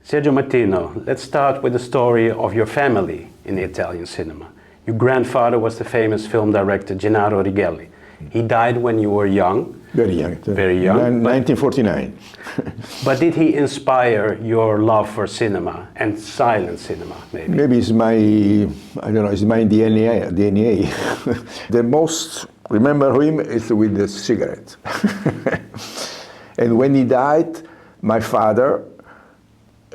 Sergio Martino, let's start with the story of your family in the Italian cinema. Your grandfather was the famous film director Gennaro Righelli. He died when you were young. Very young. Very young. 1949. But did he inspire your love for cinema and silent cinema, maybe? Maybe it's my, I don't know, it's my DNA. The most remember him is with the cigarette. And when he died, my father,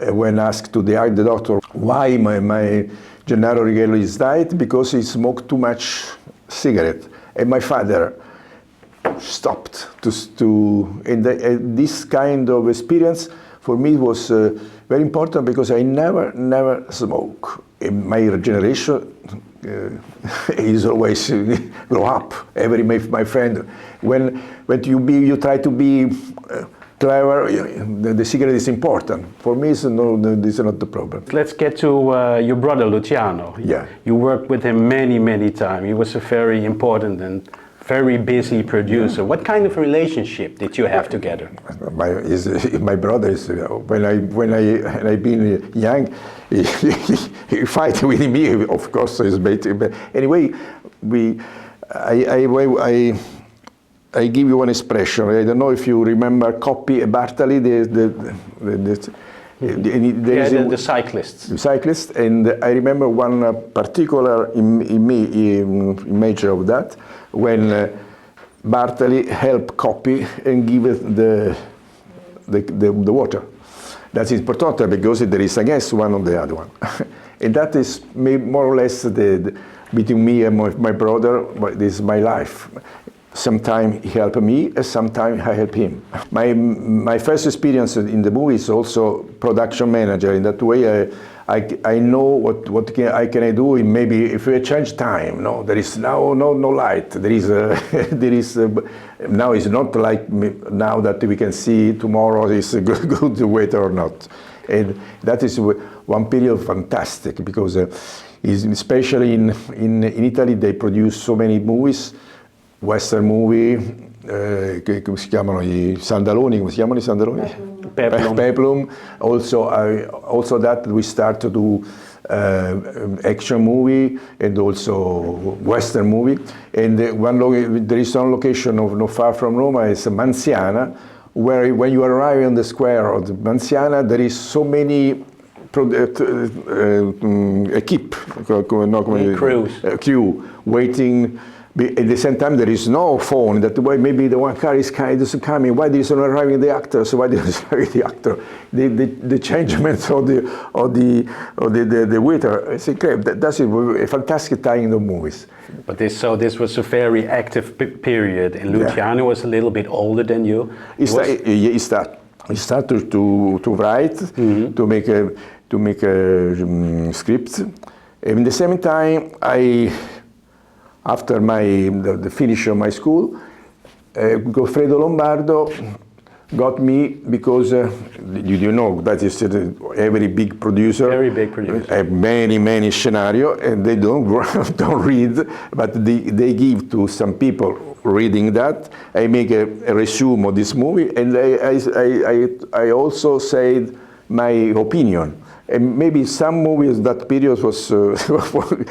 when asked to the doctor why my Gennaro Righelli is died, because he smoked too much cigarette. And my father stopped and this kind of experience for me was very important, because I never smoke. In my generation is always grow up. My friend, when you try to be clever, the cigarette is important. For me, this is not the problem. Let's get to your brother Luciano. Yeah. You worked with him many times. He was a very important and very busy producer. What kind of relationship did you have together? My brother is when I been young, he fight with me. Of course, but anyway, I give you one expression. I don't know if you remember Coppi e Bartali, the cyclists. The cyclist, and I remember one particular image of that, when Bartali helped Coppi and give it the water. That is important because there is against one on the other one. And that is more or less between me and my brother. This is my life. Sometimes he helped me, and sometimes I help him. My first experience in the movie is also production manager. In that way, I know what can I do. Maybe if we change time, no, there is now no light. There is now it's not like now that we can see tomorrow is good weather or not. And that is one period fantastic, because especially in Italy they produce so many movies. Western movie, come si chiamano i sandaloni? Come si chiamano i sandaloni? Peplum. Also that we start to do action movie and also Western movie. And there is one location not far from Roma, is Manziana, where when you arrive on the square of Manziana, there is so many crew waiting. At the same time, there is no phone. That way, maybe the one car is coming. Why there is not arriving the actor? So why there is not arriving the actor? The changements of the waiter. It's incredible. That's a fantastic time of movies. But this was a very active period, and Luciano was a little bit older than you. He started to write, to make a script. And at the same time, after the finish of my school, Goffredo Lombardo got me because you know that is every big producer. Very big producer. Have many scenario, and they don't read, but they give to some people reading that. I make a resume of this movie, and I also said my opinion. And maybe some movies that period was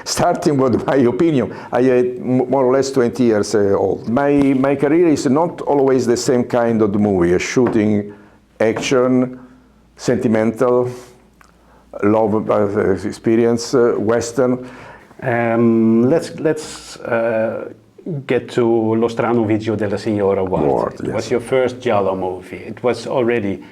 starting with my opinion. I had more or less 20 years old. My career is not always the same kind of movie. Shooting, action, sentimental, love experience, Western. Let's get to Lo strano vigio della signora Wardh. It was your first giallo movie. It was already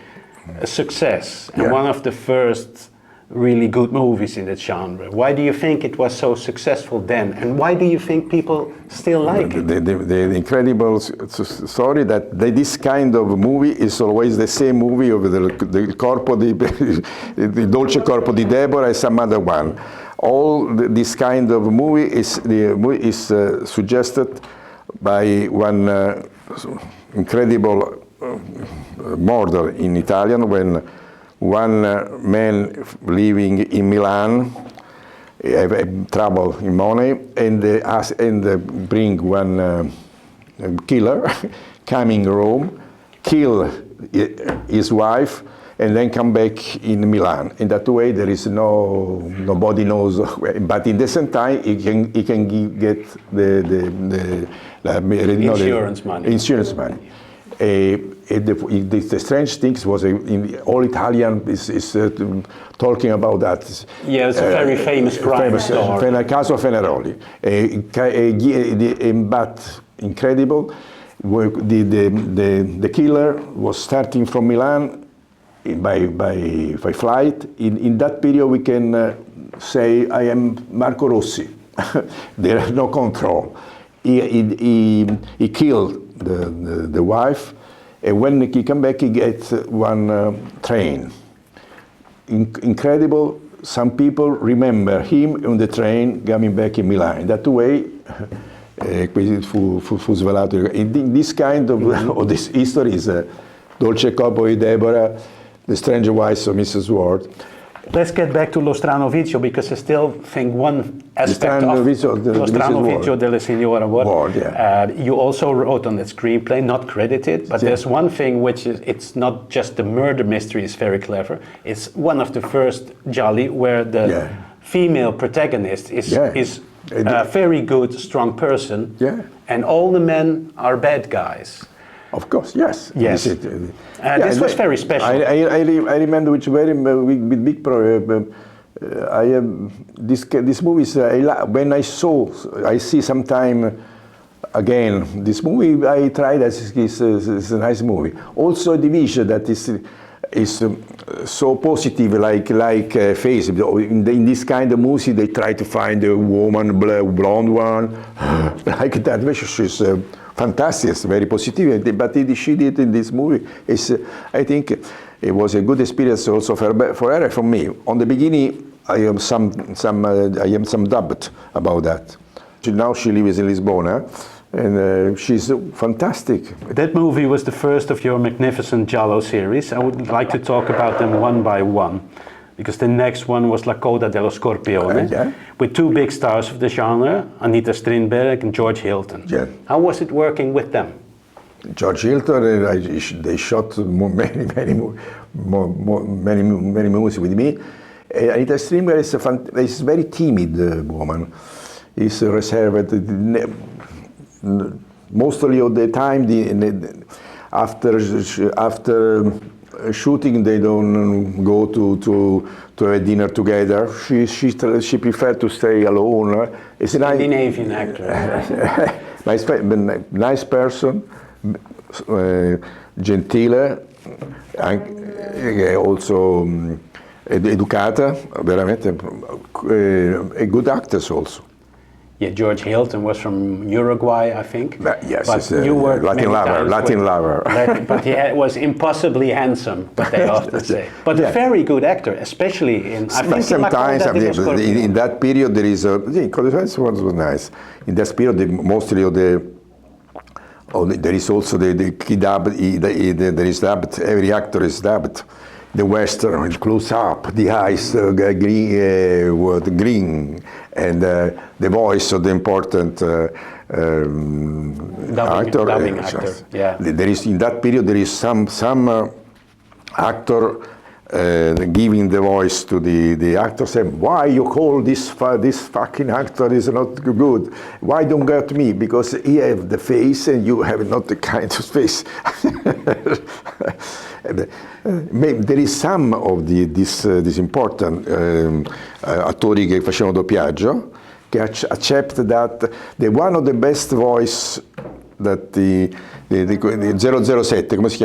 a success and one of the first really good movies in that genre. Why do you think it was so successful then, and why do you think people still like it? The incredible story that this kind of movie is always the same movie of the corpo the Dolce Corpo di Deborah and some other one. All this kind of movie is suggested by one incredible murder in Italian, when one man living in Milan have trouble in money, and bring one killer coming Rome, kill his wife, and then come back in Milan. In that way, there is nobody knows. But in the same time, he can get the insurance money. Insurance money. The strange thing was all Italian is talking about that. Yeah, it's a very famous crime story. Caso Feneroli. But incredible, the killer was starting from Milan by flight. In that period, we can say, I am Marco Rossi. There is no control. He killed the wife, and when he came back, he gets one train. Incredible. Some people remember him on the train coming back in Milan. That way, fu svelato. In this kind of this history is Dolce Corpo di Deborah, The Strange Wives of Mrs. Wardh. Let's get back to Lo Strano Vizio, because I still think one aspect of Lo Strano Vizio della Signora Wardh. Yeah. You also wrote on that screenplay, not credited, but there's one thing which is, it's not just the murder mystery is very clever, it's one of the first gialli where the female protagonist is a very good, strong person, and all the men are bad guys. Of course, yes. Yes. This was very special. I remember which very big problem. This movie is when I see sometime again this movie. I tried as it's a nice movie. Also, Edwige that is so positive, like face. In this kind of movie, they try to find a woman, blonde one, like that. Which is fantastic, very positive. But she did in this movie. I think it was a good experience also for her and for me. On the beginning, I am some doubt about that. Now she lives in Lisbon, and she's fantastic. That movie was the first of your magnificent giallo series. I would like to talk about them one by one, because the next one was La Coda dello Scorpione, with two big stars of the genre, Anita Strindberg and George Hilton. Yeah. How was it working with them? George Hilton, they shot many movies with me. Anita Strindberg is a very timid woman. Is reserved. Mostly of the time, after shooting, they don't go to a dinner together. She preferred to stay alone. It's a Scandinavian actor. nice person, gentile, also educata, veramente, a good actress also. Yeah, George Hilton was from Uruguay, I think. Yes, but you were Latin lover. But he was impossibly handsome, what they often say. But a very good actor, especially in. I think sometimes in that period there is was nice. In that period, mostly of the. There is also the dub. There is dubbed. Every actor is dubbed. The western, close up, the eyes green, and the voice of the important dubbing actor. Yeah. There is in that period there is some actor giving the voice to the actor, saying, "Why you call this fucking actor is not good? Why don't get me? Because he have the face and you have not the kind of face." There is some of this important attori che facevano doppiaggio che accept that the one of the best voice that the 007, come si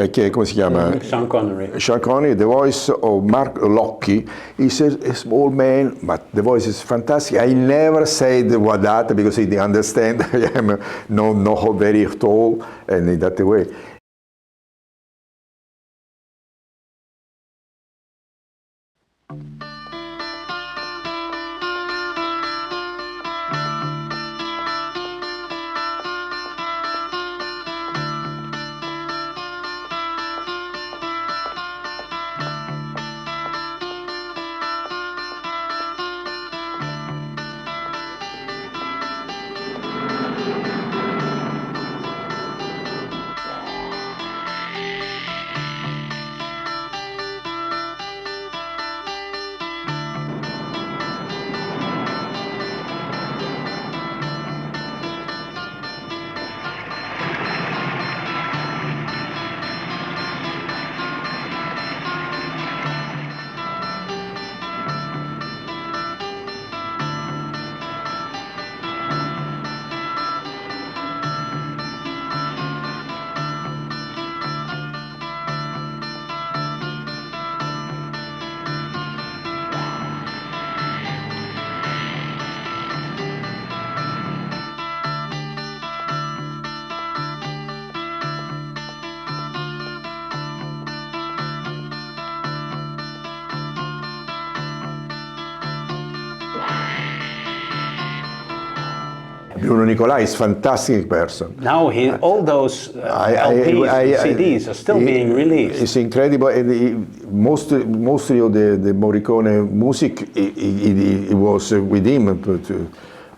chiama? Sean Connery. Sean Connery, the voice of Mark Locke is a small man, but the voice is fantastic. I never said what that because he didn't understand. I am no very tall, and in that way. Bruno Nicolai is a fantastic person. Now all those LPs, CDs are still being released. It's incredible, and mostly of the Morricone music, it was with him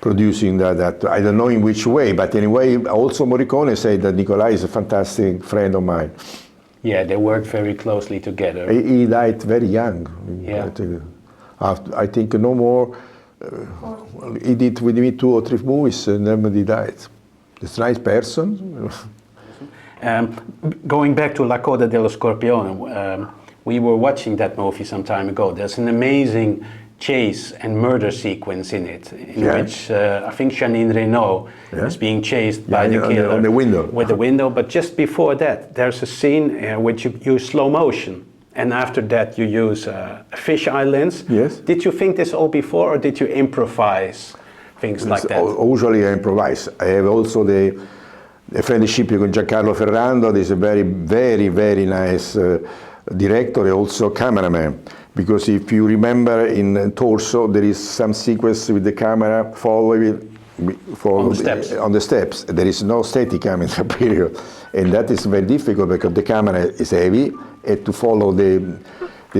producing that. I don't know in which way, but anyway, also Morricone said that Nicolai is a fantastic friend of mine. Yeah, they worked very closely together. He died very young. Yeah. I think no more. He did with me 2 or 3 movies and then he died. He's a nice person. Going back to La Coda dello Scorpione, we were watching that movie some time ago. There's an amazing chase and murder sequence in it, in which I think Janine Reno is being chased by the killer on the window. With the window. But just before that, there's a scene which you use slow motion. And after that, you use a fisheye lens. Yes. Did you think this all before, or did you improvise things like that? Usually I improvise. I have also the friendship with Giancarlo Ferrando. He's a very, very, very nice director and also cameraman. Because if you remember in Torso, there is some sequence with the camera following on the steps. There is no Steadicam in that period. And that is very difficult because the camera is heavy and to follow the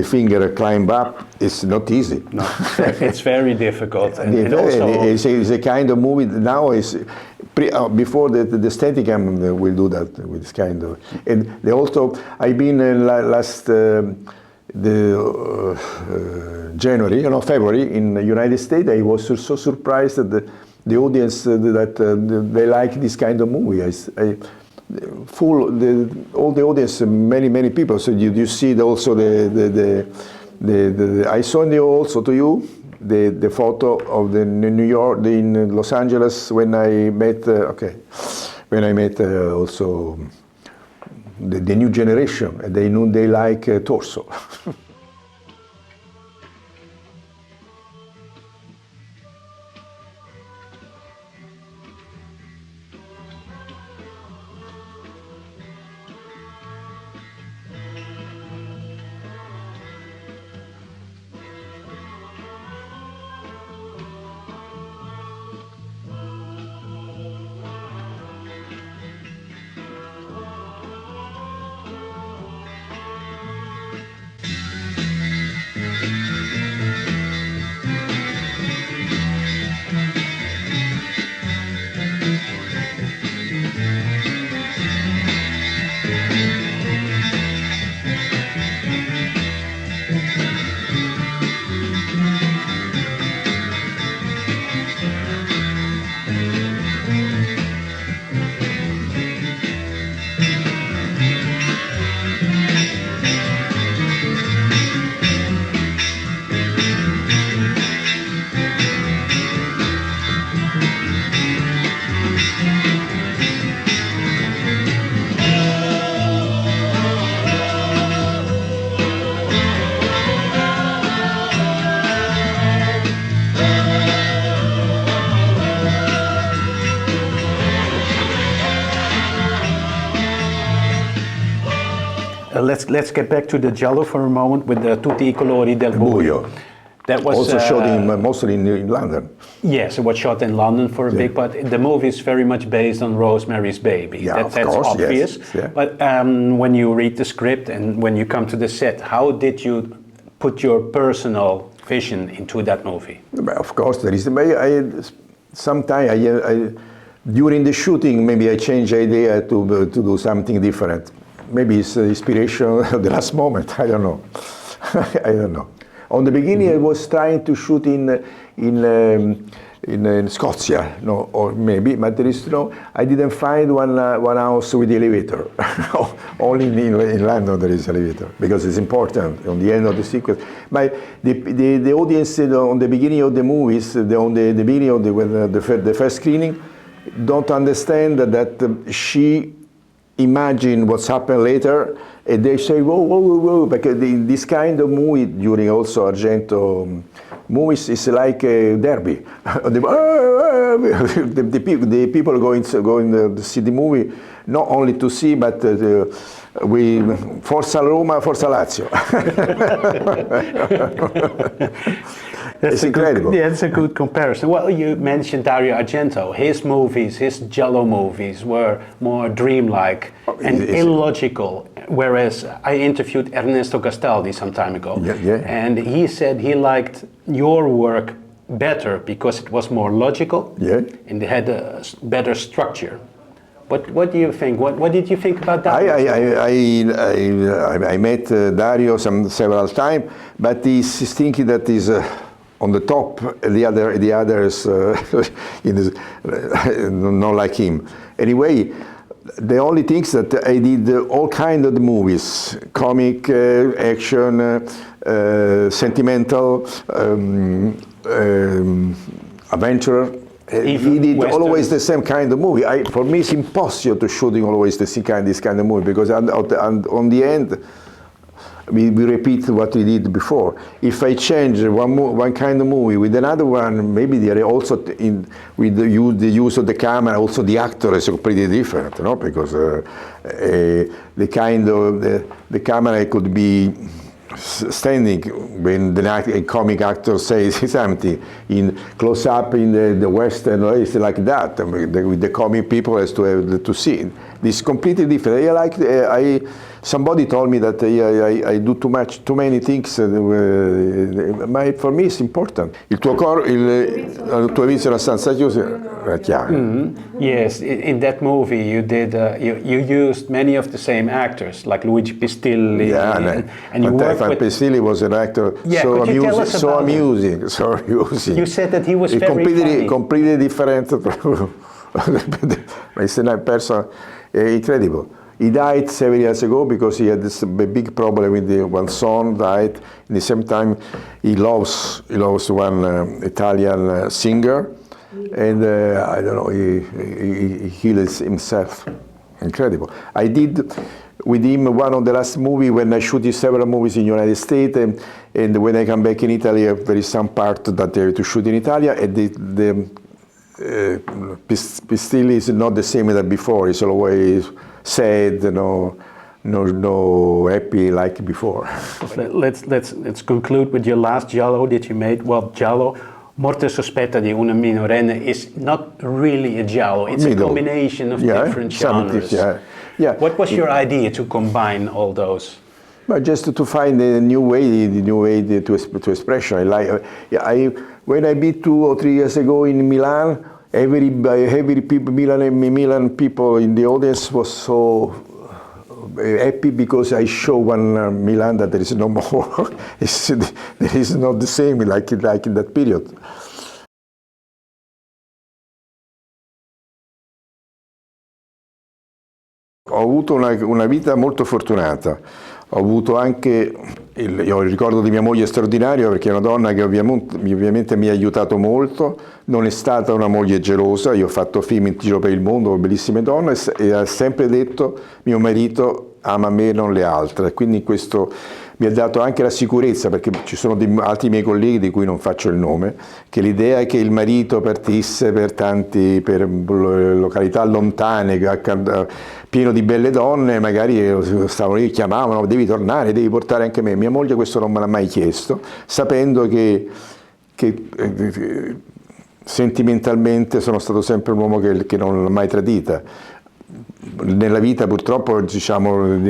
finger climb up is not easy. No, it's very difficult. And also it's a kind of movie now is before the Steadicam will do that with this kind of. And they also I've been last January, February in the United States. I was so surprised that the audience that they like this kind of movie. All the audience, many people. So you see also I saw also to you the photo of the New York in Los Angeles when I met also the new generation. They knew they like Torso. Let's get back to the giallo for a moment with the Tutti I colori del buio. That was also shot mostly in London. Yes, it was shot in London for a big part. The movie is very much based on Rosemary's Baby. Yeah, That's obvious. Yes, yeah. But when you read the script and when you come to the set, how did you put your personal vision into that movie? Of course, there is. Sometimes during the shooting, maybe I change idea to do something different. Maybe it's inspiration at the last moment. I don't know. I don't know. On the beginning, I was trying to shoot in Scozia, or maybe, but there is I didn't find one house with the elevator. Only in London there is elevator because it's important on the end of the sequence. But the audience on the beginning of the movies, on the beginning of the first screening, don't understand that she imagine what's happened later, and they say, whoa, because this kind of movie during also Argento movies is like a derby. the people going to see the movie, not only to see, but we Forza Roma, Forza Lazio. It's incredible. Yeah, it's a good comparison. Well, you mentioned Dario Argento. His movies, his giallo movies, were more dreamlike and illogical. Whereas I interviewed Ernesto Gastaldi some time ago, and he said he liked your work better because it was more logical and it had a better structure. What do you think? What did you think about that? I met Dario several times, but he's thinking that he's on the top. The others not like him. Anyway, the only things that I did all kinds of movies: comic, action, sentimental, adventure. He did always the same kind of movie. For me, it's impossible to shooting always this kind of movie because on the end, we repeat what we did before. If I change one kind of movie with another one, maybe they are also with the use of the camera, also the actor is pretty different, no? Because the kind of the camera could be standing when a comic actor says something in close up in the Western, it's like that. With the comic people has to have to see. This is completely different. Somebody told me that I do too many things. For me it's important. Il tuo viso era stanza chiusa, era chiaro. Yes, in that movie you did. You used many of the same actors, like Luigi Pistilli. And you worked with Pistilli was an actor so amusing. You said that he was very funny. Completely different. It's a person incredible. He died 7 years ago because he had this big problem with one son died. At the same time, he loves one Italian singer, and I don't know, he heals himself. Incredible. I did with him one of the last movie when I shot several movies in the United States, and when I come back in Italy, there is some part that I have to shoot in Italy, and the Pistilli is not the same as before. It's always sad, no happy like before. Let's conclude with your last giallo that you made. Well, giallo, Morte sospetta di una minorenne is not really a giallo. It's a combination of different genres. What was your idea to combine all those? But just to find a new way to expression. When I been 2 or 3 years ago in Milan, every people, Milan people in the audience was so happy because I show one Milan that there is no more. There is not the same like in that period. Ho avuto una vita molto fortunata. Ho avuto anche il ricordo di mia moglie straordinaria perché è una donna che ovviamente mi ha aiutato molto, non è stata una moglie gelosa, io ho fatto film in giro per il mondo con bellissime donne e ha sempre detto mio marito ama me non le altre, quindi questo mi ha dato anche la sicurezza perché ci sono altri miei colleghi di cui non faccio il nome, che l'idea è che il marito partisse per località lontane, pieno di belle donne, magari stavano lì, chiamavano, devi tornare, devi portare anche me. Mia moglie questo non me l'ha mai chiesto, sapendo che sentimentalmente sono stato sempre un uomo che non l'ha mai tradita. Nella vita purtroppo, diciamo,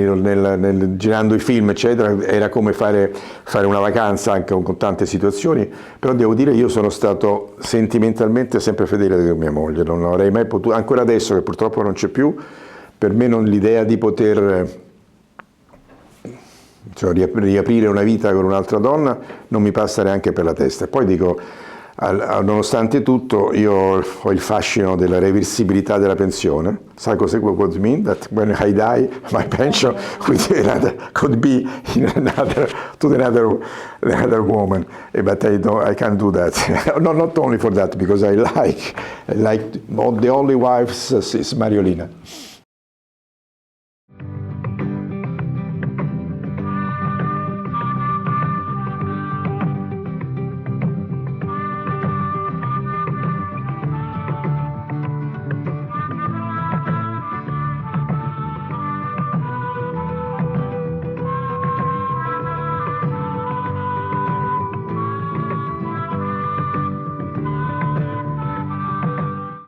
girando i film eccetera, era come fare una vacanza anche con tante situazioni, però devo dire io sono stato sentimentalmente sempre fedele a mia moglie, non avrei mai potuto, ancora adesso che purtroppo non c'è più, per me l'idea di poter riaprire una vita con un'altra donna non mi passa neanche per la testa. E poi dico, nonostante tutto, io ho il fascino della reversibilità della pensione. Sai cos'è what it means? That when I die, my pension could be in another woman. But I can't do that. No, not only for that, because I like the only wife is Mariolina.